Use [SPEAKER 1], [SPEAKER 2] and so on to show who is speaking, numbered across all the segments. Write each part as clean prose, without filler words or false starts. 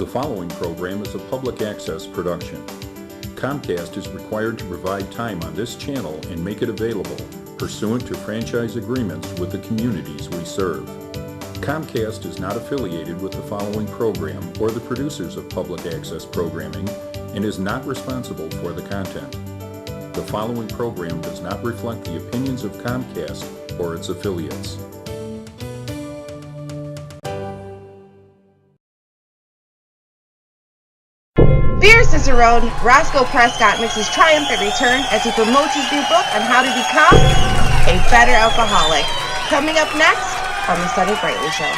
[SPEAKER 1] The following program is a public access production. Comcast is required to provide time on this channel and make it available pursuant to franchise agreements with the communities we serve. Comcast is not affiliated with the following program or the producers of public access programming and is not responsible for the content. The following program does not reflect the opinions of Comcast or its affiliates.
[SPEAKER 2] Dear Cicerone, Roscoe Prescott makes his triumphant return as he promotes his new book on how to become a better alcoholic. Coming up next on the Sonny Brightly Show.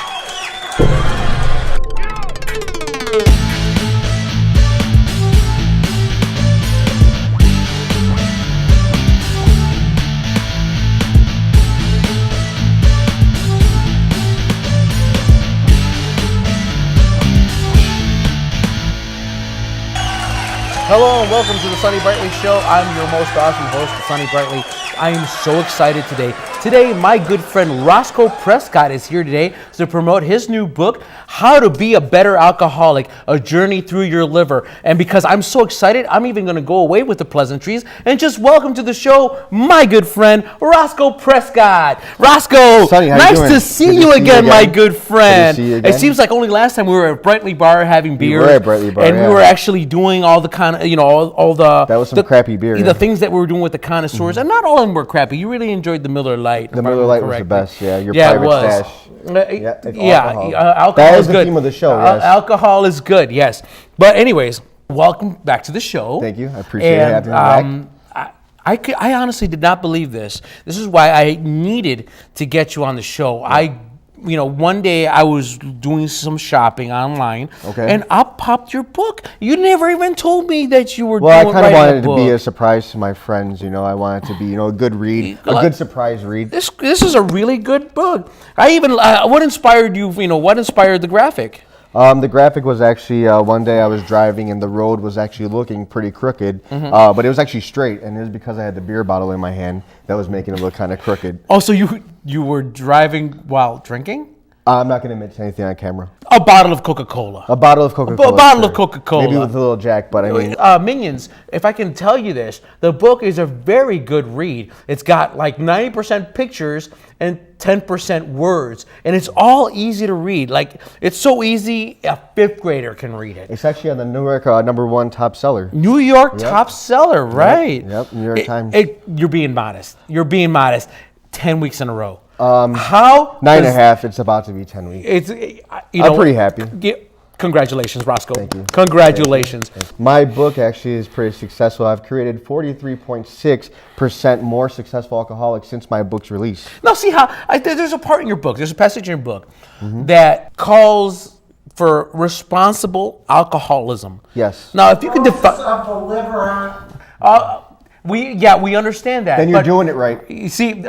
[SPEAKER 3] Hello and welcome to the Sonny Brightly Show. I'm your most awesome host, Sonny Brightly. I am so excited today. Today, my good friend Roscoe Prescott is here today to promote his new book, How to Be a Better Alcoholic, A Journey Through Your Liver. And because I'm so excited, I'm even going to go away with the pleasantries and just welcome to the show my good friend Roscoe Prescott. Roscoe,
[SPEAKER 4] Sonny, how
[SPEAKER 3] nice
[SPEAKER 4] you doing?
[SPEAKER 3] to see you again, my good friend.
[SPEAKER 4] Good to see you again.
[SPEAKER 3] It seems like only last time we were at Brightly Bar having beer.
[SPEAKER 4] We were at Brightly Bar,
[SPEAKER 3] and
[SPEAKER 4] yeah.
[SPEAKER 3] we were actually doing all the kind of, all the...
[SPEAKER 4] That was some crappy beer,
[SPEAKER 3] The
[SPEAKER 4] yeah.
[SPEAKER 3] things that we were doing with the connoisseurs, and not all of them were crappy. You really enjoyed the Miller Lite.
[SPEAKER 4] The Miller Lite was the best, yeah. Your private stash.
[SPEAKER 3] Alcohol
[SPEAKER 4] That is
[SPEAKER 3] is
[SPEAKER 4] the
[SPEAKER 3] good.
[SPEAKER 4] theme of the show, yes.
[SPEAKER 3] Alcohol is good, yes. But anyways, welcome back to the show.
[SPEAKER 4] Thank you. I appreciate having you back.
[SPEAKER 3] I honestly did not believe this. This is why I needed to get you on the show. One day I was doing some shopping online, and I popped your book. You never even told me that you were
[SPEAKER 4] Well, I
[SPEAKER 3] doing
[SPEAKER 4] kind of wanted
[SPEAKER 3] a
[SPEAKER 4] to
[SPEAKER 3] book.
[SPEAKER 4] be a surprise to my friends, I wanted to be, a good read, a good surprise read.
[SPEAKER 3] This is a really good book. What inspired you? What inspired the graphic?
[SPEAKER 4] The graphic was actually, one day I was driving and the road was actually looking pretty crooked, but it was actually straight, and it was because I had the beer bottle in my hand that was making it look kind of crooked.
[SPEAKER 3] Oh, so you were driving while drinking?
[SPEAKER 4] I'm not going to mention anything on camera.
[SPEAKER 3] A bottle of Coca-Cola.
[SPEAKER 4] A bottle of Coca-Cola.
[SPEAKER 3] A bottle of Coca-Cola.
[SPEAKER 4] Maybe with a little Jack, but I mean...
[SPEAKER 3] Minions, if I can tell you this, the book is a very good read. It's got like 90% pictures and 10% words, and it's all easy to read. Like, it's so easy, a fifth grader can read it.
[SPEAKER 4] It's actually on the New York #1 top seller.
[SPEAKER 3] New York top seller, right?
[SPEAKER 4] Yep, New York Times.
[SPEAKER 3] You're being modest. 10 weeks in a row.
[SPEAKER 4] How? 9.5. It's about to be 10 weeks. I'm pretty happy.
[SPEAKER 3] Congratulations, Roscoe.
[SPEAKER 4] Thank you.
[SPEAKER 3] Congratulations.
[SPEAKER 4] Thank you. My book actually is pretty successful. I've created 43.6% more successful alcoholics since my book's release.
[SPEAKER 3] Now, see how there's a part in your book. There's a passage in your book that calls for responsible alcoholism.
[SPEAKER 4] Yes.
[SPEAKER 3] Now, if you could define. We understand that.
[SPEAKER 4] Then you're doing it right.
[SPEAKER 3] You see,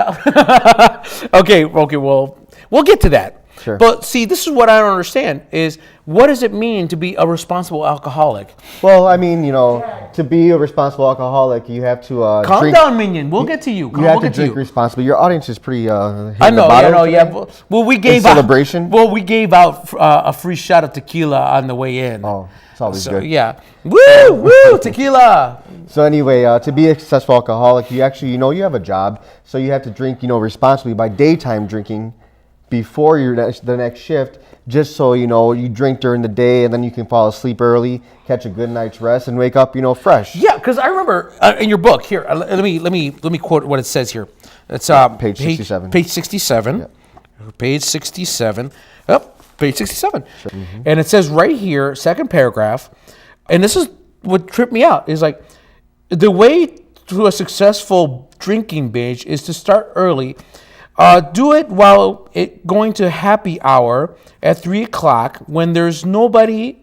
[SPEAKER 3] okay, well, we'll get to that.
[SPEAKER 4] Sure.
[SPEAKER 3] But see, this is what I don't understand is what does it mean to be a responsible alcoholic?
[SPEAKER 4] Well, I mean, to be a responsible alcoholic, you have to
[SPEAKER 3] Calm
[SPEAKER 4] drink.
[SPEAKER 3] down, Minion. We'll get to you.
[SPEAKER 4] You have to drink responsibly. Your audience is pretty.
[SPEAKER 3] I know. Yeah. Well, we gave out
[SPEAKER 4] celebration.
[SPEAKER 3] Well, we gave out a free shot of tequila on the way in.
[SPEAKER 4] Oh, it's always good.
[SPEAKER 3] Yeah. Woo, tequila.
[SPEAKER 4] So anyway, to be a successful alcoholic, you actually, you have a job, so you have to drink, responsibly by daytime drinking before the next shift, just so you drink during the day and then you can fall asleep early, catch a good night's rest, and wake up, fresh.
[SPEAKER 3] Yeah, because I remember in your book here. Let me quote what it says here. It's
[SPEAKER 4] page 67.
[SPEAKER 3] Page 67.
[SPEAKER 4] Yep.
[SPEAKER 3] Page 67. Oh, page 67.
[SPEAKER 4] Sure.
[SPEAKER 3] And it says right here, second paragraph, and this is what tripped me out, is like the way to a successful drinking binge is to start early. Do it while going to happy hour at 3 o'clock when there's nobody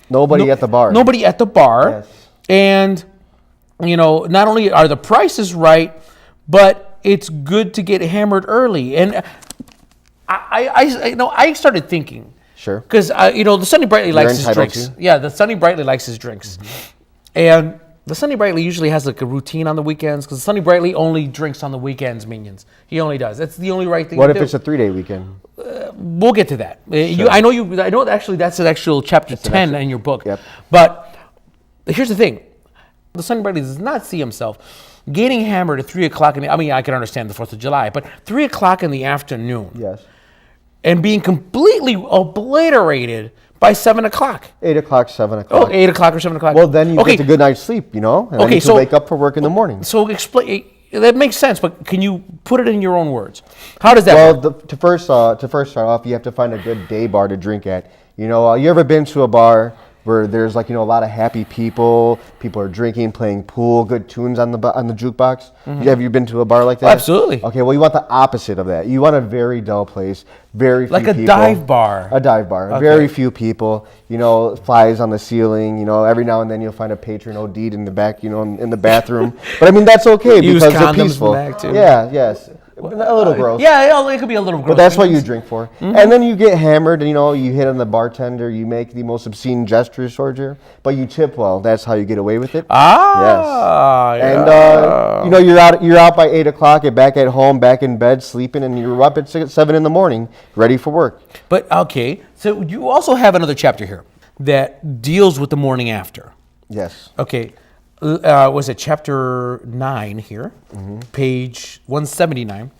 [SPEAKER 4] at the bar.
[SPEAKER 3] Nobody at the bar.
[SPEAKER 4] Yes.
[SPEAKER 3] And, not only are the prices right, but it's good to get hammered early. And I started thinking.
[SPEAKER 4] Sure.
[SPEAKER 3] Because, the Sonny Brightly likes his
[SPEAKER 4] entitled
[SPEAKER 3] drinks.
[SPEAKER 4] to.
[SPEAKER 3] Yeah, the Sonny Brightly likes his drinks. And the Sonny Brightly usually has like a routine on the weekends because Sonny Brightly only drinks on the weekends, Minions. He only does. That's the only right thing
[SPEAKER 4] What
[SPEAKER 3] to
[SPEAKER 4] if
[SPEAKER 3] do.
[SPEAKER 4] it's a 3-day weekend?
[SPEAKER 3] we'll get to that. I know actually that's an actual chapter 10 in your book.
[SPEAKER 4] Yep.
[SPEAKER 3] But here's the thing. The Sonny Brightly does not see himself getting hammered at 3 o'clock I mean, I can understand the 4th of July, but 3 o'clock in the afternoon.
[SPEAKER 4] Yes.
[SPEAKER 3] And being completely obliterated by 7 o'clock.
[SPEAKER 4] 8 o'clock, 7 o'clock.
[SPEAKER 3] Oh, 8 o'clock or 7 o'clock.
[SPEAKER 4] Well, then you get a good night's sleep, and then you can wake up for work in the morning.
[SPEAKER 3] So explain. That makes sense, but can you put it in your own words? How does that work?
[SPEAKER 4] To first start off, you have to find a good day bar to drink at. You ever been to a bar where there's a lot of happy people are drinking, playing pool, good tunes on the jukebox? Mm-hmm. Have you been to a bar like that?
[SPEAKER 3] Absolutely.
[SPEAKER 4] Okay, well, you want the opposite of that. You want a very dull place, very few people.
[SPEAKER 3] Like a dive bar.
[SPEAKER 4] A dive bar.
[SPEAKER 3] Okay.
[SPEAKER 4] Very few people, flies on the ceiling, every now and then you'll find a patron OD'd in the back, in the bathroom. But I mean, that's okay because they're peaceful.
[SPEAKER 3] In the back too.
[SPEAKER 4] Yeah, yes. A little gross.
[SPEAKER 3] Yeah, it could be a little gross.
[SPEAKER 4] But that's what you drink for. Mm-hmm. And then you get hammered and, you hit on the bartender, you make the most obscene gestures towards you, but you tip well. That's how you get away with it. Yes.
[SPEAKER 3] Yeah.
[SPEAKER 4] And, you're out by 8 o'clock, you're back at home, back in bed, sleeping, and you're up at 7 in the morning, ready for work.
[SPEAKER 3] But, okay, so you also have another chapter here that deals with the morning after.
[SPEAKER 4] Yes.
[SPEAKER 3] Okay. Was it chapter 9 here, page 179,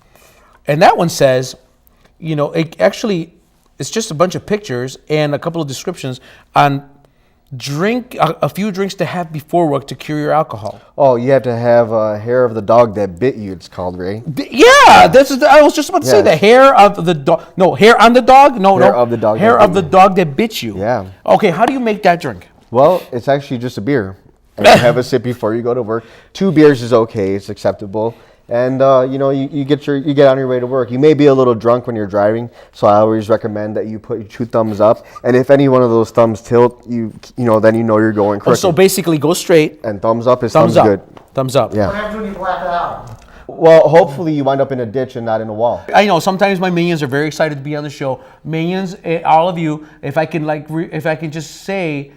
[SPEAKER 3] and that one says, it's just a bunch of pictures and a couple of descriptions on a few drinks to have before work to cure your alcohol.
[SPEAKER 4] Oh, you have to have hair of the dog that bit you. It's called, Ray.
[SPEAKER 3] Yeah, I was just about to say the hair of the dog. No, hair on the dog.
[SPEAKER 4] Hair of the dog.
[SPEAKER 3] Hair of the dog that bit you.
[SPEAKER 4] Yeah.
[SPEAKER 3] Okay, how do you make that drink?
[SPEAKER 4] Well, it's actually just a beer. And you have a sip before you go to work. 2 beers is okay; it's acceptable. And you get on your way to work. You may be a little drunk when you're driving, so I always recommend that you put your 2 thumbs up. And if any one of those thumbs tilt, then you're going crooked.
[SPEAKER 3] So basically, go straight.
[SPEAKER 4] And thumbs up is thumbs good.
[SPEAKER 3] Thumbs up.
[SPEAKER 4] Yeah.
[SPEAKER 5] What happens when you black out?
[SPEAKER 4] Well, hopefully you wind up in a ditch and not in a wall.
[SPEAKER 3] I know sometimes my minions are very excited to be on the show. Minions, all of you, if I can just say.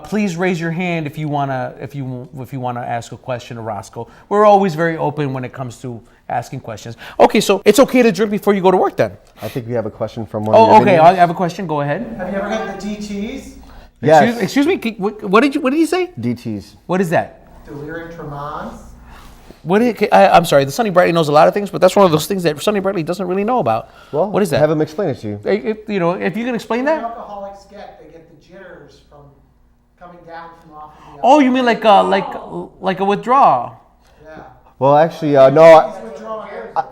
[SPEAKER 3] Please raise your hand if you wanna ask a question to Roscoe. We're always very open when it comes to asking questions. Okay, so it's okay to drink before you go to work then.
[SPEAKER 4] I think we have a question from one of your
[SPEAKER 3] okay.
[SPEAKER 4] minions.
[SPEAKER 3] I have a question. Go ahead.
[SPEAKER 5] Have you ever had the DTs?
[SPEAKER 4] Yes.
[SPEAKER 3] Excuse me. What did you say?
[SPEAKER 4] DTs.
[SPEAKER 3] What is that?
[SPEAKER 5] Delirium tremens.
[SPEAKER 3] I'm sorry. The Sonny Brightly knows a lot of things, but that's one of those things that Sonny Brightly doesn't really know about.
[SPEAKER 4] Well,
[SPEAKER 3] what is that?
[SPEAKER 4] Have him explain it to you.
[SPEAKER 3] If you can explain
[SPEAKER 5] When
[SPEAKER 3] that.
[SPEAKER 5] alcoholics get the jitters from coming down from off of the
[SPEAKER 3] Oh, you mean like a withdrawal?
[SPEAKER 5] Yeah.
[SPEAKER 4] Well, actually, no.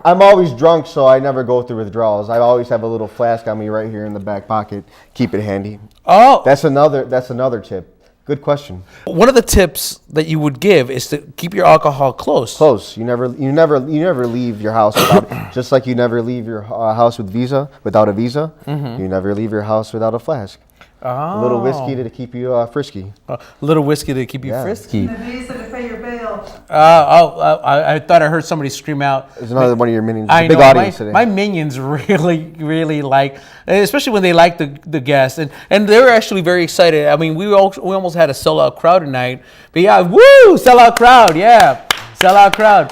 [SPEAKER 4] I'm always drunk, so I never go through withdrawals. I always have a little flask on me right here in the back pocket. Keep it handy.
[SPEAKER 3] Oh,
[SPEAKER 4] That's another tip. Good question.
[SPEAKER 3] one of the tips that you would give is to keep your alcohol close.
[SPEAKER 4] Close. You never leave your house without. Just like you never leave your house without a visa. Mm-hmm. You never leave your house without a flask. A little whiskey to keep you frisky.
[SPEAKER 3] A little whiskey to keep you frisky.
[SPEAKER 6] The visa to pay your bail.
[SPEAKER 3] I thought I heard somebody scream out.
[SPEAKER 4] There's another one of your minions.
[SPEAKER 3] I
[SPEAKER 4] Big
[SPEAKER 3] know,
[SPEAKER 4] audience today.
[SPEAKER 3] my minions really like, especially when they like the guests, and they were actually very excited. I mean, we almost had a sellout crowd tonight, but yeah, woo, sellout crowd, yeah, sellout crowd.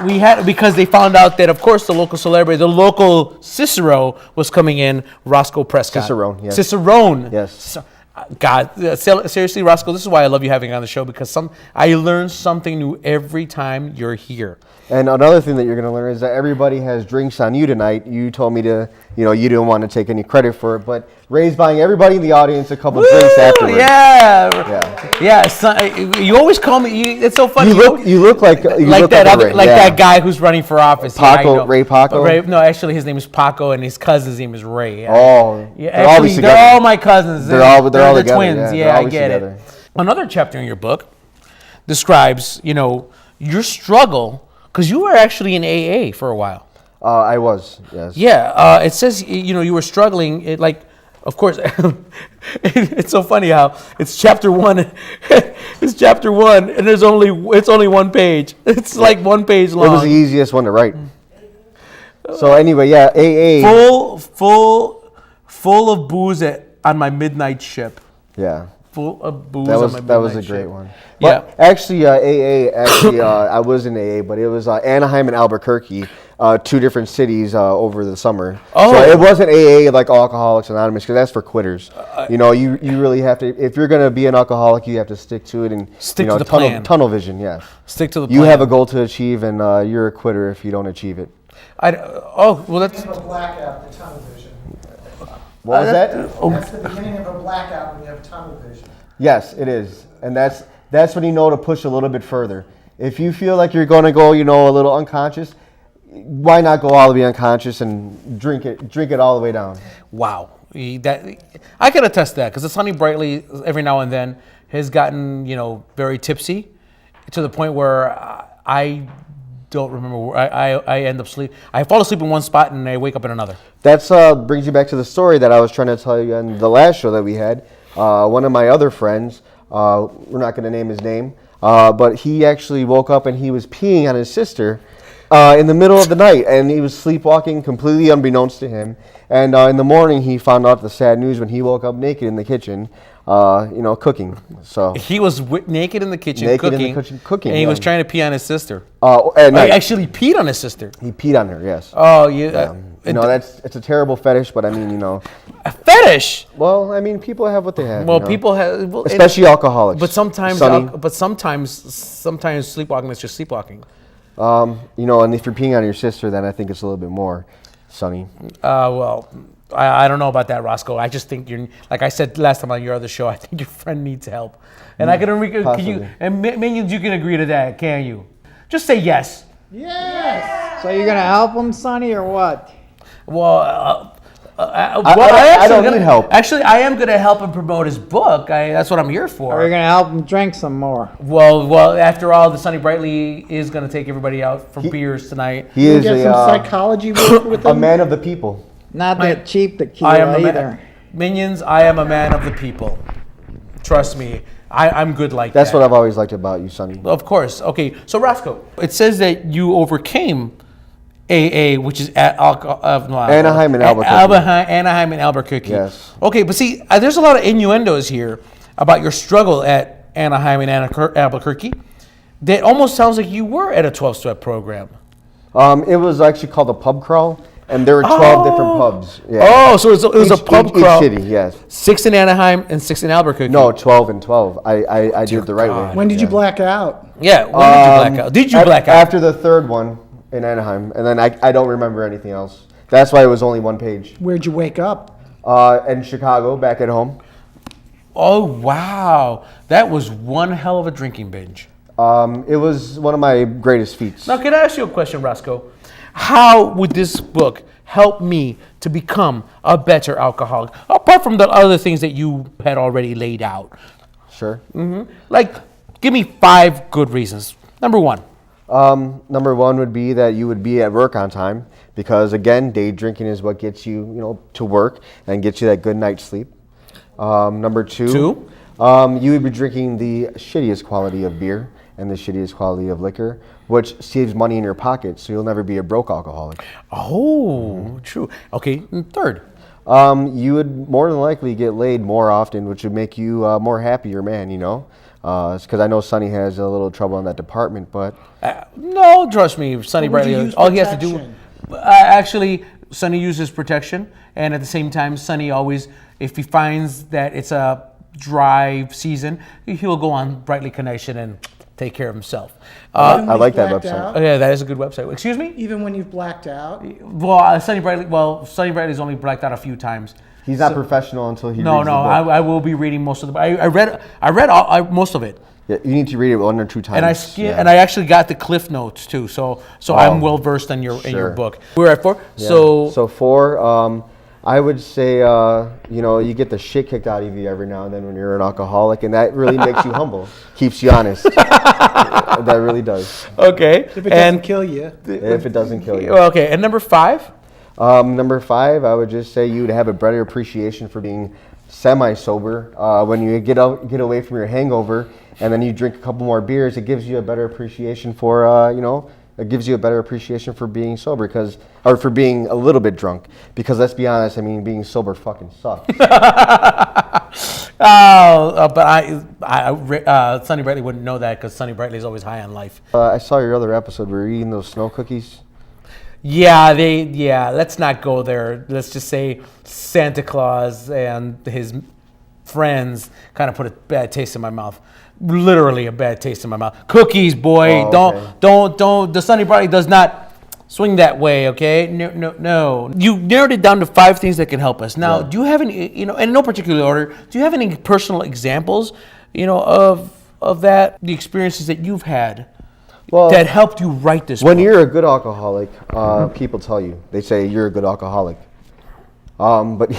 [SPEAKER 3] We had, because they found out that, of course, the local celebrity, the local Cicero was coming in, Roscoe Prescott.
[SPEAKER 4] Cicerone, yes.
[SPEAKER 3] Cicerone.
[SPEAKER 4] Yes.
[SPEAKER 3] God, seriously, Roscoe, this is why I love you having on the show, because I learn something new every time you're here.
[SPEAKER 4] And another thing that you're going to learn is that everybody has drinks on you tonight. You told me you didn't want to take any credit for it, but Ray's buying everybody in the audience a couple drinks afterwards.
[SPEAKER 3] Yeah. You always call me. It's so funny.
[SPEAKER 4] You look like
[SPEAKER 3] that guy who's running for office.
[SPEAKER 4] Paco, Ray Paco.
[SPEAKER 3] No, actually, his name is Paco, and his cousin's name is Ray. Yeah.
[SPEAKER 4] Oh,
[SPEAKER 3] yeah. They're all my cousins.
[SPEAKER 4] They're all together,
[SPEAKER 3] twins.
[SPEAKER 4] yeah,
[SPEAKER 3] I get
[SPEAKER 4] together.
[SPEAKER 3] it. Another chapter in your book describes, your struggle. Because you were actually in AA for a while.
[SPEAKER 4] I was, yes.
[SPEAKER 3] Yeah, it says, you were struggling. Of course, it's so funny how it's chapter 1. It's chapter 1, and it's only 1 page. It's like 1 page long.
[SPEAKER 4] It was the easiest one to write. So anyway, yeah, AA.
[SPEAKER 3] Full of booze on my midnight ship.
[SPEAKER 4] Yeah.
[SPEAKER 3] Full of booze
[SPEAKER 4] that
[SPEAKER 3] on
[SPEAKER 4] was
[SPEAKER 3] my midnight
[SPEAKER 4] that was a
[SPEAKER 3] ship.
[SPEAKER 4] great one.
[SPEAKER 3] Yeah.
[SPEAKER 4] But actually, AA. I was in AA, but it was Anaheim and Albuquerque. 2 different cities over the summer.
[SPEAKER 3] Oh.
[SPEAKER 4] So it wasn't AA like Alcoholics Anonymous, because that's for quitters. You know, you really have to, if you're going to be an alcoholic, you have to stick to it and
[SPEAKER 3] Stick
[SPEAKER 4] you know,
[SPEAKER 3] to the plan.
[SPEAKER 4] Tunnel vision, yes.
[SPEAKER 3] Stick to the
[SPEAKER 4] You
[SPEAKER 3] plan.
[SPEAKER 4] have a goal to achieve, and you're a quitter if you don't achieve it.
[SPEAKER 3] Well, that's.
[SPEAKER 5] Beginning of a blackout, the tunnel vision.
[SPEAKER 4] What was that?
[SPEAKER 5] That's the beginning of a blackout when you have tunnel vision.
[SPEAKER 4] Yes, it is, and that's when you know to push a little bit further. If you feel like you're going to go, you know, a little unconscious, why not go all the way unconscious and drink it all the way down?
[SPEAKER 3] Wow. I can attest to that, because the Sonny Brightly every now and then has gotten, you know, very tipsy to the point where I don't remember where I end up sleep. I fall asleep in one spot and I wake up in another.
[SPEAKER 4] That's brings you back to the story that I was trying to tell you on the last show that we had. One of my other friends, we're not going to name his name, but he actually woke up and he was peeing on his sister in the middle of the night, and he was sleepwalking completely unbeknownst to him. And in the morning, he found out the sad news when he woke up naked in the kitchen, you know, cooking. So
[SPEAKER 3] He was naked in the kitchen
[SPEAKER 4] Naked
[SPEAKER 3] cooking,
[SPEAKER 4] in the kitchen cooking,
[SPEAKER 3] and he was
[SPEAKER 4] yeah.
[SPEAKER 3] trying to pee on his sister.
[SPEAKER 4] at
[SPEAKER 3] He
[SPEAKER 4] night,
[SPEAKER 3] actually peed on his sister.
[SPEAKER 4] he peed on her. Yes.
[SPEAKER 3] Oh, yeah.
[SPEAKER 4] You know, it's a terrible fetish, but I mean, you know,
[SPEAKER 3] A fetish.
[SPEAKER 4] well, I mean, people have what they have.
[SPEAKER 3] Well,
[SPEAKER 4] you know?
[SPEAKER 3] people have,
[SPEAKER 4] especially alcoholics.
[SPEAKER 3] But sometimes,
[SPEAKER 4] Sonny.
[SPEAKER 3] sometimes sleepwalking is just sleepwalking.
[SPEAKER 4] You know, and if you're peeing on your sister, then I think it's a little bit more, Sonny.
[SPEAKER 3] Well, I don't know about that, Roscoe. I just think you're, like I said last time on your other show, I think your friend needs help. And I can
[SPEAKER 4] possibly.
[SPEAKER 3] and Minions, you can agree to that, can you? Just say yes.
[SPEAKER 5] Yes!
[SPEAKER 6] So you're gonna help him, Sonny, or what?
[SPEAKER 3] Well,
[SPEAKER 4] I don't need help.
[SPEAKER 3] Actually, I am going to help him promote his book. That's what I'm here for.
[SPEAKER 6] Or you're gonna help him drink some more?
[SPEAKER 3] Well, after all, the Sonny Brightly is going to take everybody out for beers tonight.
[SPEAKER 4] He
[SPEAKER 5] You
[SPEAKER 4] is
[SPEAKER 5] get some psychology work with
[SPEAKER 4] a
[SPEAKER 5] him?
[SPEAKER 4] man of the people.
[SPEAKER 6] Not that cheap
[SPEAKER 3] I
[SPEAKER 6] tequila
[SPEAKER 3] am
[SPEAKER 6] either.
[SPEAKER 3] Minions, I am a man of the people. Trust me, I'm good like
[SPEAKER 4] That's
[SPEAKER 3] that.
[SPEAKER 4] what I've always liked about you, Sonny.
[SPEAKER 3] Of course. Okay, so Roscoe, it says that you overcame AA, which is at
[SPEAKER 4] Anaheim and Albuquerque.
[SPEAKER 3] Anaheim and Albuquerque.
[SPEAKER 4] Yes.
[SPEAKER 3] Okay, but see, there's a lot of innuendos here about your struggle at Anaheim and Albuquerque. That almost sounds like you were at a 12-step program.
[SPEAKER 4] It was actually called a pub crawl, and there were 12 different pubs. Yeah.
[SPEAKER 3] Oh, so it was a pub crawl.
[SPEAKER 4] Each city, yes.
[SPEAKER 3] 6 in Anaheim and 6 in Albuquerque.
[SPEAKER 4] No, 12 and 12. I did it the right
[SPEAKER 3] God.
[SPEAKER 4] way.
[SPEAKER 5] When did you black out?
[SPEAKER 3] Yeah, when did you black out? Did you black out?
[SPEAKER 4] After the third one in Anaheim, and then I don't remember anything else. That's why it was only one page.
[SPEAKER 5] Where'd you wake up?
[SPEAKER 4] In Chicago, back at home.
[SPEAKER 3] Oh, wow. That was one hell of a drinking binge.
[SPEAKER 4] It was one of my greatest feats.
[SPEAKER 3] Now, can I ask you a question, Roscoe? How would this book help me to become a better alcoholic, apart from the other things that you had already laid out?
[SPEAKER 4] Sure.
[SPEAKER 3] Like, give me 5 good reasons. Number 1.
[SPEAKER 4] Number 1 would be that you would be at work on time, because again, day drinking is what gets you, to work and gets you that good night's sleep. Number 2,
[SPEAKER 3] Two?
[SPEAKER 4] You would be drinking the shittiest quality of beer and the shittiest quality of liquor, which saves money in your pocket, so you'll never be a broke alcoholic.
[SPEAKER 3] Oh, true. Okay, and 3rd.
[SPEAKER 4] You would more than likely get laid more often, which would make you more happier man, because I know Sonny has a little trouble in that department, but
[SPEAKER 3] No, trust me, Sonny
[SPEAKER 5] Would you
[SPEAKER 3] Brightly,
[SPEAKER 5] use
[SPEAKER 3] all he has to do...
[SPEAKER 5] protection?
[SPEAKER 3] Actually, Sonny uses protection, and at the same time, Sonny always, if he finds that it's a dry season, he'll go on Brightly Connection and take care of himself.
[SPEAKER 5] Even when
[SPEAKER 4] I like
[SPEAKER 5] you've
[SPEAKER 4] that
[SPEAKER 5] blacked
[SPEAKER 4] website.
[SPEAKER 5] out?
[SPEAKER 3] Oh, yeah, that is a good website. Excuse me?
[SPEAKER 5] Even when you've blacked out?
[SPEAKER 3] Well, Sonny Brightly's only blacked out a few times.
[SPEAKER 4] he's not professional until he
[SPEAKER 3] No,
[SPEAKER 4] reads
[SPEAKER 3] no,
[SPEAKER 4] the book.
[SPEAKER 3] I will be reading most of the. I read most of it,
[SPEAKER 4] Yeah, you need to read it 1 or 2 times.
[SPEAKER 3] and I actually got the cliff notes too. So I'm well versed in your
[SPEAKER 4] Sure.
[SPEAKER 3] book. We're at 4.
[SPEAKER 4] Yeah.
[SPEAKER 3] So
[SPEAKER 4] 4, I would say, you get the shit kicked out of you every now and then when you're an alcoholic, and that really makes you humble, keeps you honest. That really does,
[SPEAKER 3] okay,
[SPEAKER 5] If it doesn't kill you.
[SPEAKER 4] if it doesn't kill you.
[SPEAKER 3] okay, and number 5.
[SPEAKER 4] Number 5, I would just say you'd have a better appreciation for being semi-sober. When you get away from your hangover and then you drink a couple more beers, it gives you a better appreciation for, it gives you a better appreciation for being sober, or for being a little bit drunk. Because let's be honest, being sober fucking sucks.
[SPEAKER 3] But Sonny Brightly wouldn't know that because Sonny Brightly is always high on life.
[SPEAKER 4] I saw your other episode where you're eating those snow cookies.
[SPEAKER 3] let's not go there. Let's just say Santa Claus and his friends kind of put a bad taste in my mouth. Literally a bad taste in my mouth. Cookies, boy.
[SPEAKER 4] Oh,
[SPEAKER 3] Don't. The Sonny Brightly does not swing that way, okay? No. You narrowed it down to 5 things that can help us. Now, do you have any, in no particular order, do you have any personal examples, of that, the experiences that you've had that helped you write this
[SPEAKER 4] When
[SPEAKER 3] book?
[SPEAKER 4] you're a good alcoholic, people tell you, they say you're a good alcoholic. But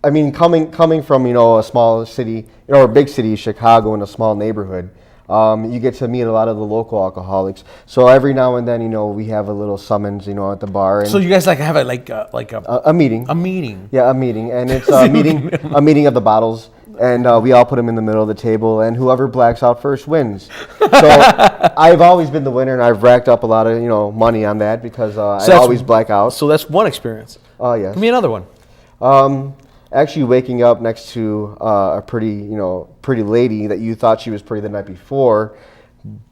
[SPEAKER 4] I mean, coming from, a small city, or a big city, Chicago, in a small neighborhood, you get to meet a lot of the local alcoholics. So every now and then, we have a little summons, at the bar. And
[SPEAKER 3] So you guys have a
[SPEAKER 4] meeting.
[SPEAKER 3] A meeting.
[SPEAKER 4] Yeah, a meeting, and it's a meeting of the bottles, and we all put them in the middle of the table, and whoever blacks out first wins. So I've always been the winner, and I've racked up a lot of money on that because I always black out.
[SPEAKER 3] So that's one experience.
[SPEAKER 4] Yes.
[SPEAKER 3] Give me another one.
[SPEAKER 4] Actually, waking up next to a pretty lady that you thought she was pretty the night before,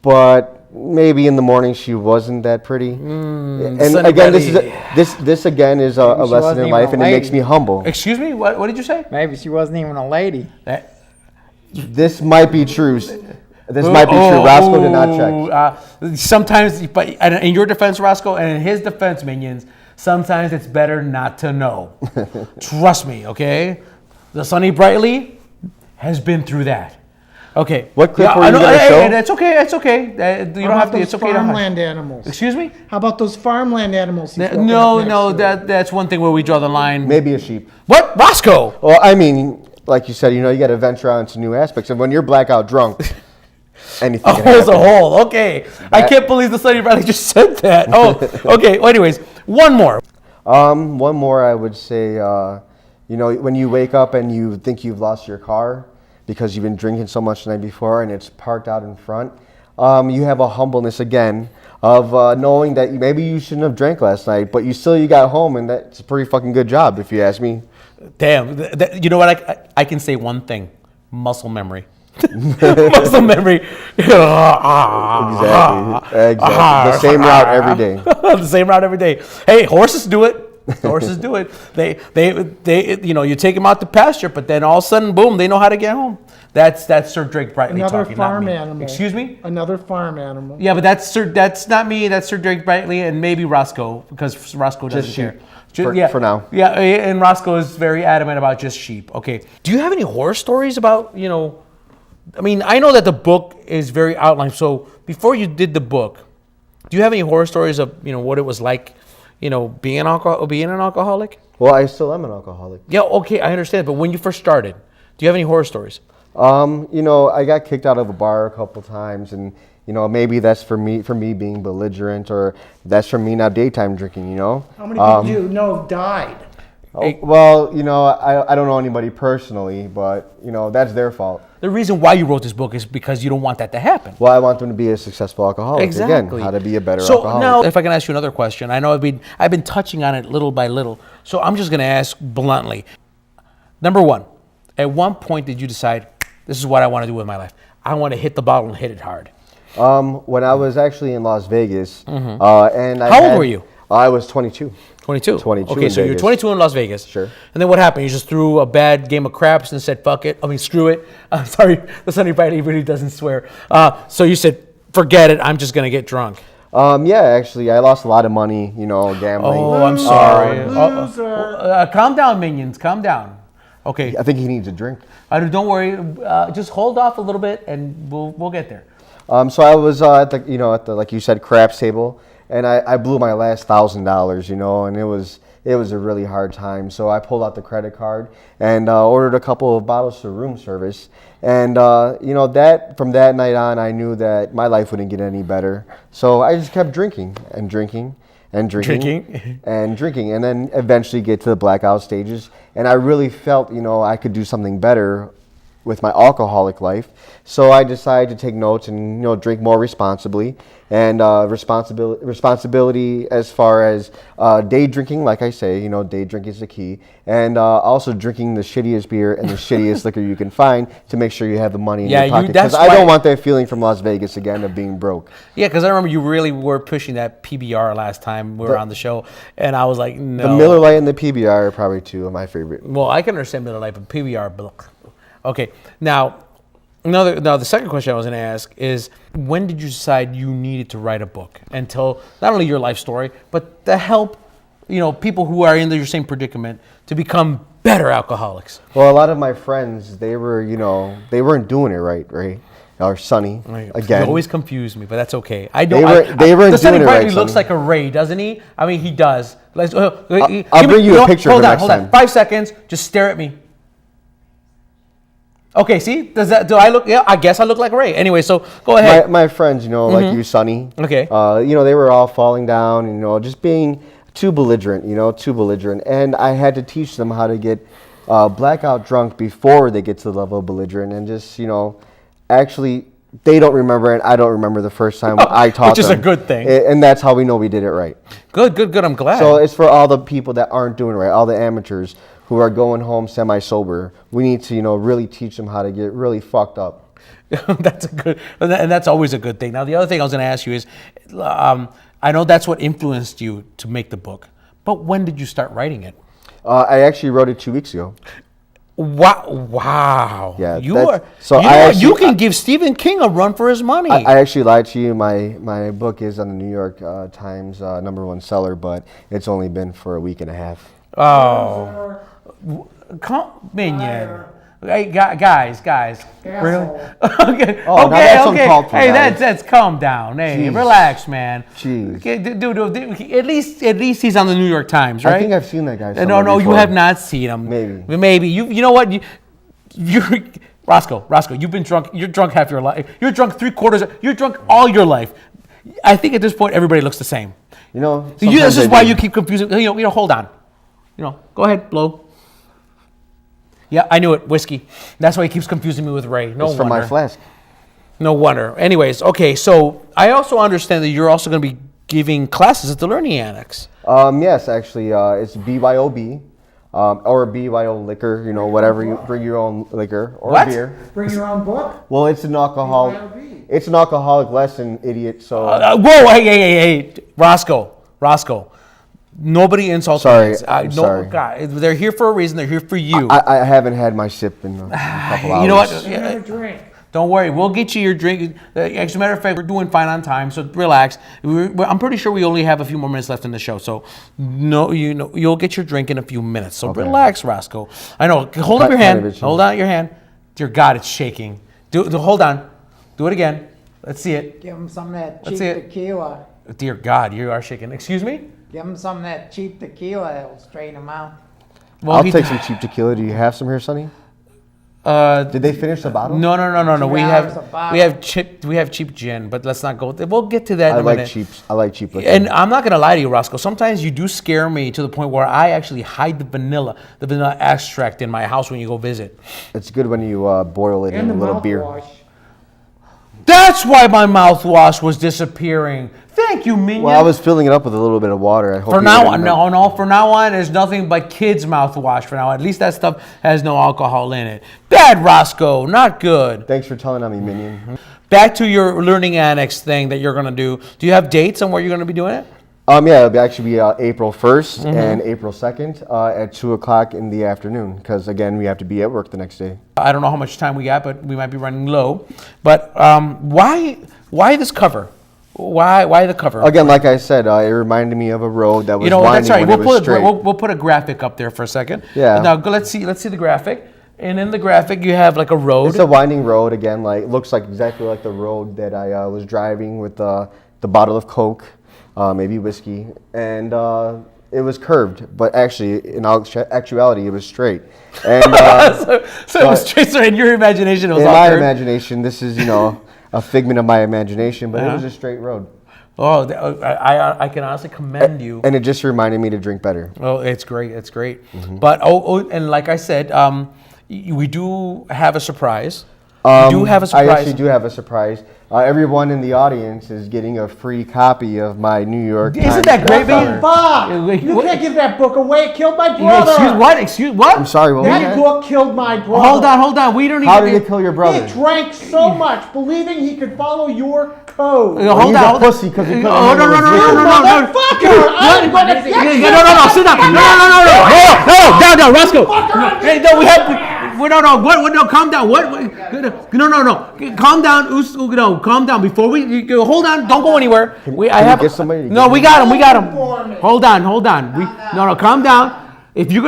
[SPEAKER 4] but maybe in the morning she wasn't that pretty. And again, this again is a lesson
[SPEAKER 6] wasn't
[SPEAKER 4] in
[SPEAKER 6] even
[SPEAKER 4] life,
[SPEAKER 6] a
[SPEAKER 4] and it makes
[SPEAKER 6] lady.
[SPEAKER 4] me humble.
[SPEAKER 3] Excuse me? What did you say?
[SPEAKER 6] Maybe she wasn't even a lady.
[SPEAKER 4] This might be true. This might be true. Roscoe did not check.
[SPEAKER 3] Sometimes, but in your defense, Roscoe, and in his defense, minions, sometimes it's better not to know. Trust me, okay? The Sonny Brightly has been through that. Okay.
[SPEAKER 4] What clip were you going to show?
[SPEAKER 3] That's okay. It's okay. You don't have to. It's okay to
[SPEAKER 5] farmland animals?
[SPEAKER 3] Excuse me?
[SPEAKER 5] How about those farmland animals?
[SPEAKER 3] No. That's one thing where we draw the line.
[SPEAKER 4] Maybe a sheep.
[SPEAKER 3] What, Roscoe?
[SPEAKER 4] Well, I mean, like you said, you got to venture out into new aspects, and when you're blackout drunk, anything.
[SPEAKER 3] A hole's a hole. Okay. I can't believe the Sonny Brightly just said that. Oh, okay. Well, anyways, one more.
[SPEAKER 4] One more, I would say, when you wake up and you think you've lost your car because you've been drinking so much the night before and it's parked out in front, you have a humbleness again of knowing that maybe you shouldn't have drank last night, but you got home, and that's a pretty fucking good job, if you ask me.
[SPEAKER 3] Damn. You know what? I can say one thing. Muscle memory. Muscle memory.
[SPEAKER 4] Exactly. The same route every day.
[SPEAKER 3] The same route every day. Hey, horses do it. Horses do it. They you take them out to pasture, but then all of a sudden, boom, they know how to get home. That's Sir Drake Brightly
[SPEAKER 5] Another
[SPEAKER 3] talking.
[SPEAKER 5] farm animal.
[SPEAKER 3] Excuse me?
[SPEAKER 5] Another farm animal.
[SPEAKER 3] Yeah, but that's not me. That's Sir Drake Brightly and maybe Roscoe, because Roscoe doesn't care.
[SPEAKER 4] For now.
[SPEAKER 3] Yeah, and Roscoe is very adamant about just sheep. Okay. Do you have any horror stories about, I mean, I know that the book is very outlined. So before you did the book, do you have any horror stories of, what it was like, being an alcoholic?
[SPEAKER 4] Well, I still am an alcoholic.
[SPEAKER 3] Yeah, okay, I understand. But when you first started, do you have any horror stories?
[SPEAKER 4] I got kicked out of a bar a couple times, and maybe that's for me being belligerent, or that's for me not daytime drinking.
[SPEAKER 5] How many people do you know have died?
[SPEAKER 4] Well, I don't know anybody personally, but that's their fault.
[SPEAKER 3] The reason why you wrote this book is because you don't want that to happen.
[SPEAKER 4] Well, I want them to be a successful alcoholic.
[SPEAKER 3] Exactly.
[SPEAKER 4] Again, how to be a better
[SPEAKER 3] so
[SPEAKER 4] alcoholic.
[SPEAKER 3] now, if I can ask you another question, I know I've been touching on it little by little. So I'm just going to ask bluntly. Number one, at one point did you decide, this is what I want to do with my life? I want to hit the bottle and hit it hard.
[SPEAKER 4] When I was actually in Las Vegas, and
[SPEAKER 3] How old were you?
[SPEAKER 4] I was 22.
[SPEAKER 3] 22.
[SPEAKER 4] 22
[SPEAKER 3] Okay,
[SPEAKER 4] in
[SPEAKER 3] so you're
[SPEAKER 4] Vegas.
[SPEAKER 3] 22 in Las Vegas.
[SPEAKER 4] Sure.
[SPEAKER 3] And then what happened? You just threw a bad game of craps and said, fuck it. I mean, screw it. Sorry, the Sonny Brightly really doesn't swear. So you said, forget it. I'm just going to get drunk.
[SPEAKER 4] Yeah, actually, I lost a lot of money, gambling.
[SPEAKER 3] Oh, I'm sorry.
[SPEAKER 5] Loser.
[SPEAKER 3] Calm down, minions. Calm down. Okay.
[SPEAKER 4] I think he needs a drink.
[SPEAKER 3] Don't worry. Just hold off a little bit, and we'll get there.
[SPEAKER 4] So I was at the like you said, craps table, and I blew my last $1,000, and it was a really hard time. So I pulled out the credit card and ordered a couple of bottles for room service. And that from that night on, I knew that my life wouldn't get any better. So I just kept drinking and drinking and drinking and drinking, and then eventually get to the blackout stages. And I really felt I could do something better with my alcoholic life. So I decided to take notes and drink more responsibly, and responsibility as far as day drinking. Like I say, day drinking is the key, and also drinking the shittiest beer and the shittiest liquor you can find to make sure you have the money in your pocket. Because I don't want that feeling from Las Vegas again of being broke.
[SPEAKER 3] Yeah, because I remember you really were pushing that PBR last time we were on the show, and I was like, no.
[SPEAKER 4] The Miller Lite and the PBR are probably two of my favorite.
[SPEAKER 3] Well, I can understand Miller Lite, but PBR, okay. Now, the second question I was going to ask is, when did you decide you needed to write a book and tell not only your life story, but to help, people who are in your same predicament to become better alcoholics?
[SPEAKER 4] Well, a lot of my friends, they weren't doing it right? Or Sonny, again.
[SPEAKER 3] You always confuse me, but that's okay. I don't.
[SPEAKER 4] They weren't
[SPEAKER 3] the Sonny
[SPEAKER 4] doing it
[SPEAKER 3] Brightly
[SPEAKER 4] right,
[SPEAKER 3] looks
[SPEAKER 4] Sonny.
[SPEAKER 3] like a Ray, doesn't he? I mean, he does.
[SPEAKER 4] I'll bring you a picture of it next time.
[SPEAKER 3] 5 seconds. Just stare at me. Okay, see? Do I look? Yeah, I guess I look like Ray. Anyway, so go ahead.
[SPEAKER 4] My friends, like you, Sonny.
[SPEAKER 3] Okay.
[SPEAKER 4] They were all falling down, just being too belligerent, and I had to teach them how to get blackout drunk before they get to the level of belligerent, and just actually, they don't remember, and I don't remember the first time I taught them.
[SPEAKER 3] Which is a good thing.
[SPEAKER 4] And that's how we know we did it right.
[SPEAKER 3] Good. I'm glad.
[SPEAKER 4] So it's for all the people that aren't doing it right, all the amateurs who are going home semi-sober. We need to, really teach them how to get really fucked up.
[SPEAKER 3] That's and that's always a good thing. Now, the other thing I was going to ask you is, I know that's what influenced you to make the book, but when did you start writing it?
[SPEAKER 4] I actually wrote it 2 weeks ago.
[SPEAKER 3] Wow.
[SPEAKER 4] Yeah.
[SPEAKER 3] You can give Stephen King a run for his money.
[SPEAKER 4] I actually lied to you. My book is on the New York Times #1 seller, but it's only been for a week and a half.
[SPEAKER 3] Oh. Minion. Hey, guys. Really? Okay.
[SPEAKER 4] Oh, that's
[SPEAKER 3] okay.
[SPEAKER 4] uncalled for,
[SPEAKER 3] Hey,
[SPEAKER 4] guys.
[SPEAKER 3] that's calm down. Hey,
[SPEAKER 4] Jeez.
[SPEAKER 3] relax, man.
[SPEAKER 4] Jeez.
[SPEAKER 3] Okay, dude, at least he's on the New York Times, right?
[SPEAKER 4] I think I've seen that guy.
[SPEAKER 3] No,
[SPEAKER 4] before.
[SPEAKER 3] you have not seen him. Maybe. You know what? You're Roscoe. You've been drunk. You're drunk half your life. You're drunk 3/4. You're drunk all your life. I think at this point everybody looks the same. This is why you keep confusing. Hold on. Go ahead, blow. Yeah, I knew it. Whiskey. That's why he keeps confusing me with Ray. No wonder.
[SPEAKER 4] It's from my flask.
[SPEAKER 3] No wonder. Anyways, okay. So I also understand that you're also going to be giving classes at the Learning Annex.
[SPEAKER 4] Yes, actually, it's BYOB. Or BYO liquor, whatever. You bring your own liquor or beer.
[SPEAKER 5] Bring your own book?
[SPEAKER 4] Well, it's an alcoholic. It's an alcoholic lesson, idiot. So.
[SPEAKER 3] Whoa! Hey! Roscoe. Nobody insults
[SPEAKER 4] Sorry,
[SPEAKER 3] kids.
[SPEAKER 4] I'm sorry.
[SPEAKER 3] God, they're here for a reason. They're here for you.
[SPEAKER 4] I haven't had my sip in a couple hours.
[SPEAKER 3] You know what?
[SPEAKER 5] Have a drink.
[SPEAKER 3] Don't worry, we'll get you your drink. As a matter of fact, we're doing fine on time, so relax. I'm pretty sure we only have a few more minutes left in the show, so you'll get your drink in a few minutes. So relax, Roscoe. I know. Hold up your hand. Hold out your hand. Dear God, it's shaking. Hold on. Do it again. Let's see it.
[SPEAKER 6] Give him some of that
[SPEAKER 3] Let's
[SPEAKER 6] cheap
[SPEAKER 3] see it.
[SPEAKER 6] tequila.
[SPEAKER 3] Dear God, you are shaking. Excuse me?
[SPEAKER 6] Give him some of that cheap tequila. That'll straighten him out.
[SPEAKER 3] Well,
[SPEAKER 4] I'll take some cheap tequila. Do you have some here, Sonny? Did they finish the bottle?
[SPEAKER 3] No. We
[SPEAKER 6] $2
[SPEAKER 3] have cheap gin, but let's not go. We'll get to that in a minute.
[SPEAKER 4] I like cheap liquor.
[SPEAKER 3] And I'm not gonna lie to you, Roscoe. Sometimes you do scare me to the point where I actually hide the vanilla extract in my house when you go visit.
[SPEAKER 4] It's good when you boil it in
[SPEAKER 5] And
[SPEAKER 4] a
[SPEAKER 5] the
[SPEAKER 4] little beer.
[SPEAKER 5] mouthwash.
[SPEAKER 3] That's why my mouthwash was disappearing. Thank you, Minion.
[SPEAKER 4] Well, I was filling it up with a little bit of water. I hope
[SPEAKER 3] For now on, no. For now on, there's nothing but kids' mouthwash. For now, at least that stuff has no alcohol in it. Bad, Roscoe. Not good.
[SPEAKER 4] Thanks for telling on me, Minion.
[SPEAKER 3] Back to your Learning Annex thing that you're gonna do. Do you have dates on where you're gonna be doing it?
[SPEAKER 4] Yeah, it'll actually be April 1st and April 2nd at 2 o'clock in the afternoon. Because again, we have to be at work the next day.
[SPEAKER 3] I don't know how much time we got, but we might be running low. But why this cover? Why the cover?
[SPEAKER 4] Again, like I said, it reminded me of a road that was winding
[SPEAKER 3] that's right.
[SPEAKER 4] when it was straight.
[SPEAKER 3] We'll put a graphic up there for a second.
[SPEAKER 4] Yeah.
[SPEAKER 3] Now let's see the graphic. And in the graphic, you have like a road.
[SPEAKER 4] It's a winding road again. Looks like exactly like the road that I was driving with the bottle of Coke, maybe whiskey, and it was curved. But actually, in actuality, it was straight. And
[SPEAKER 3] so it was straight. So in your imagination, it was
[SPEAKER 4] in
[SPEAKER 3] all
[SPEAKER 4] my
[SPEAKER 3] curved?
[SPEAKER 4] imagination, this is a figment of my imagination, but it was a straight road.
[SPEAKER 3] Oh, I can honestly commend you.
[SPEAKER 4] And it just reminded me to drink better.
[SPEAKER 3] Oh, it's great. But and like I said, we do have a surprise. We do have a surprise.
[SPEAKER 4] I actually do have a surprise. Everyone in the audience is getting a free copy of my New York Times.
[SPEAKER 3] Isn't that great, baby?
[SPEAKER 5] Fuck! You can't give that book away. It killed my brother.
[SPEAKER 3] Excuse what?
[SPEAKER 4] I'm sorry, what was
[SPEAKER 5] That
[SPEAKER 4] that?
[SPEAKER 5] book killed my brother.
[SPEAKER 3] Hold on. We don't
[SPEAKER 4] How
[SPEAKER 3] even.
[SPEAKER 4] did it kill your brother?
[SPEAKER 5] He drank so much, believing he could follow your code.
[SPEAKER 3] Hold on.
[SPEAKER 4] a pussy because he couldn't
[SPEAKER 3] Oh, no.
[SPEAKER 5] Motherfucker! I'm gonna get you.
[SPEAKER 3] No, sit down. No, down, Roscoe. Hey, no, we have. No, what? No, calm down. What? No. Calm down, no, calm down. Before we hold on, don't go anywhere.
[SPEAKER 4] Can we get somebody to
[SPEAKER 3] No,
[SPEAKER 4] get
[SPEAKER 3] we got him. Hold on. No, calm down. If you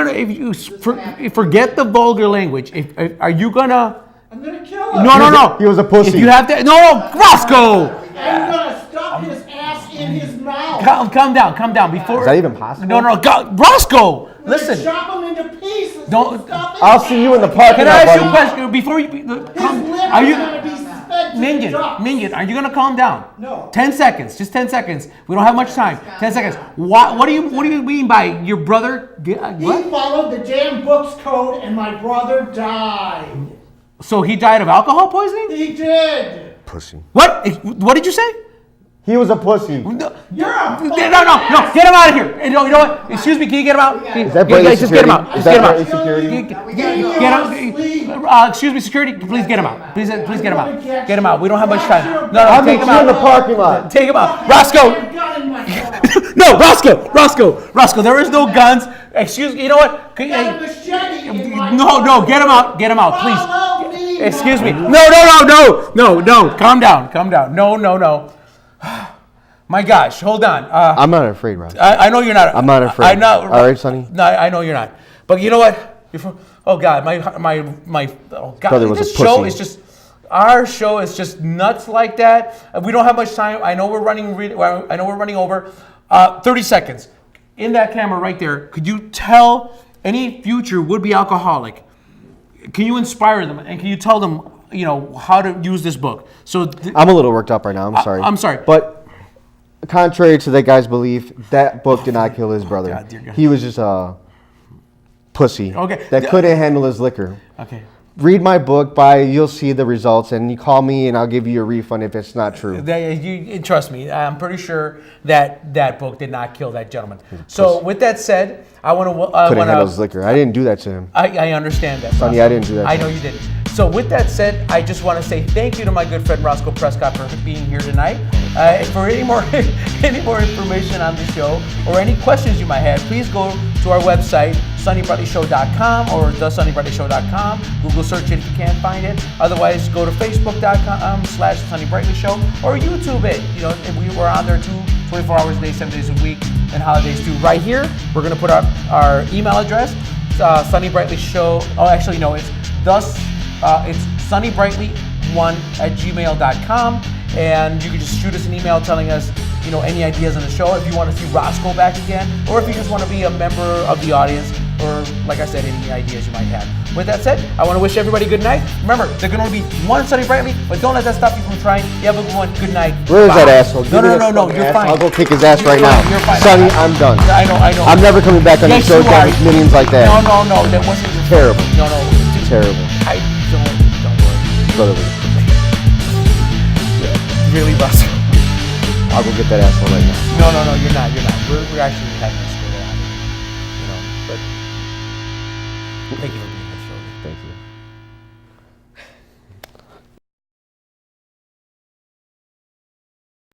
[SPEAKER 3] forget the vulgar language, are you gonna?
[SPEAKER 5] I'm gonna kill him.
[SPEAKER 3] No.
[SPEAKER 4] He was a pussy.
[SPEAKER 3] If you have to, no, Roscoe.
[SPEAKER 5] I'm gonna stuff his ass in his mouth.
[SPEAKER 3] Calm down. Before
[SPEAKER 4] Is that even possible?
[SPEAKER 3] No, Roscoe.
[SPEAKER 5] I'm gonna
[SPEAKER 3] Listen.
[SPEAKER 5] chop him into pieces.
[SPEAKER 3] Don't-
[SPEAKER 5] and stuff his
[SPEAKER 4] I'll see you in the parking
[SPEAKER 3] Can
[SPEAKER 4] lot,
[SPEAKER 3] I ask you a
[SPEAKER 4] buddy.
[SPEAKER 3] question before you?
[SPEAKER 5] His
[SPEAKER 3] Are
[SPEAKER 5] liver's
[SPEAKER 3] you?
[SPEAKER 5] gonna be fed to the ducks.
[SPEAKER 3] Minion, are you gonna calm down?
[SPEAKER 5] No.
[SPEAKER 3] 10 seconds, just 10 seconds. We don't have much time. 10 seconds. What do you mean by your brother?
[SPEAKER 5] He
[SPEAKER 3] What?
[SPEAKER 5] followed the damn book's code, and my brother died.
[SPEAKER 3] So he died of alcohol poisoning?
[SPEAKER 5] He did.
[SPEAKER 4] Pussy.
[SPEAKER 3] What? What did you say?
[SPEAKER 4] He was a pussy.
[SPEAKER 3] No,
[SPEAKER 5] You're a
[SPEAKER 3] no, get him out of here. You know what? Excuse me, can you get him out?
[SPEAKER 4] Is that Brightly
[SPEAKER 3] Just get him out.
[SPEAKER 4] security? Is
[SPEAKER 3] Just get
[SPEAKER 4] that
[SPEAKER 3] him out.
[SPEAKER 4] Brightly security?
[SPEAKER 3] Get out. Excuse me, security. Please get him out. Please get him out. Get him out. We don't have much time. No,
[SPEAKER 4] I'll
[SPEAKER 3] take
[SPEAKER 4] meet
[SPEAKER 3] him
[SPEAKER 4] you in the
[SPEAKER 3] out.
[SPEAKER 4] parking lot.
[SPEAKER 3] Take him out. Roscoe. No, Roscoe. There is no guns. Excuse me. You know what? No. Get him out. Please. Excuse me. No. Calm down. No. My gosh, hold on.
[SPEAKER 4] I'm not afraid, Rob.
[SPEAKER 3] I know you're not.
[SPEAKER 4] I'm not afraid.
[SPEAKER 3] I know.
[SPEAKER 4] All right, Sonny?
[SPEAKER 3] No, I know you're not. But you know what? Oh God, my oh God.
[SPEAKER 4] Brother was
[SPEAKER 3] This
[SPEAKER 4] a
[SPEAKER 3] show
[SPEAKER 4] pussy.
[SPEAKER 3] is just. Our show is just nuts like that. We don't have much time. I know we're running over. 30 seconds. In that camera right there, could you tell any future would-be alcoholic? Can you inspire them and can you tell them, how to use this book? So
[SPEAKER 4] I'm a little worked up right now. I'm sorry.
[SPEAKER 3] I'm sorry.
[SPEAKER 4] But contrary to that guy's belief, that book did not kill his brother.
[SPEAKER 3] God, dear God.
[SPEAKER 4] He was just a pussy
[SPEAKER 3] Okay.
[SPEAKER 4] that couldn't handle his liquor.
[SPEAKER 3] Okay.
[SPEAKER 4] Read my book, you'll see the results, and you call me and I'll give you a refund if it's not true.
[SPEAKER 3] Trust me, I'm pretty sure that book did not kill that gentleman. So with that said, I want to.
[SPEAKER 4] Couldn't handle his liquor. I didn't do that to him.
[SPEAKER 3] I understand that.
[SPEAKER 4] Sonny, I didn't do that.
[SPEAKER 3] I know you didn't. So with that said, I just want to say thank you to my good friend Roscoe Prescott for being here tonight. For any more information on the show or any questions you might have, please go to our website, sonnybrightly.show.com or thesonnybrightly.show.com. Google search it if you can't find it. Otherwise, go to facebook.com/sonnybrightly show or YouTube it. And we were on there 24 hours a day, 7 days a week, and holidays too. Right here, we're going to put our email address, Sonny Brightly Show. Oh, actually, no, it's sonnybrightly1@gmail.com, and you can just shoot us an email telling us, any ideas on the show. If you want to see Roscoe back again, or if you just want to be a member of the audience, or like I said, any ideas you might have. With that said, I want to wish everybody good night. Remember, there can only be one Sonny Brightly, but don't let that stop you from trying. You have a good one. Good night.
[SPEAKER 4] Where is
[SPEAKER 3] Bye.
[SPEAKER 4] that asshole?
[SPEAKER 3] No,
[SPEAKER 4] Give me
[SPEAKER 3] no,
[SPEAKER 4] that
[SPEAKER 3] you're
[SPEAKER 4] ass.
[SPEAKER 3] fine.
[SPEAKER 4] I'll go kick his ass
[SPEAKER 3] You're
[SPEAKER 4] right
[SPEAKER 3] fine.
[SPEAKER 4] now.
[SPEAKER 3] You're fine.
[SPEAKER 4] Sonny, I'm done.
[SPEAKER 3] I know.
[SPEAKER 4] I'm never coming back on
[SPEAKER 3] Yes,
[SPEAKER 4] the show
[SPEAKER 3] you are.
[SPEAKER 4] with minions like that.
[SPEAKER 3] No, that wasn't your
[SPEAKER 4] Terrible.
[SPEAKER 3] No.
[SPEAKER 4] Terrible.
[SPEAKER 3] Don't worry.
[SPEAKER 4] Brother,
[SPEAKER 3] Really, Roscoe?
[SPEAKER 4] I'll go get that asshole right now.
[SPEAKER 3] No, you're not. We're actually having this go on. But thank you.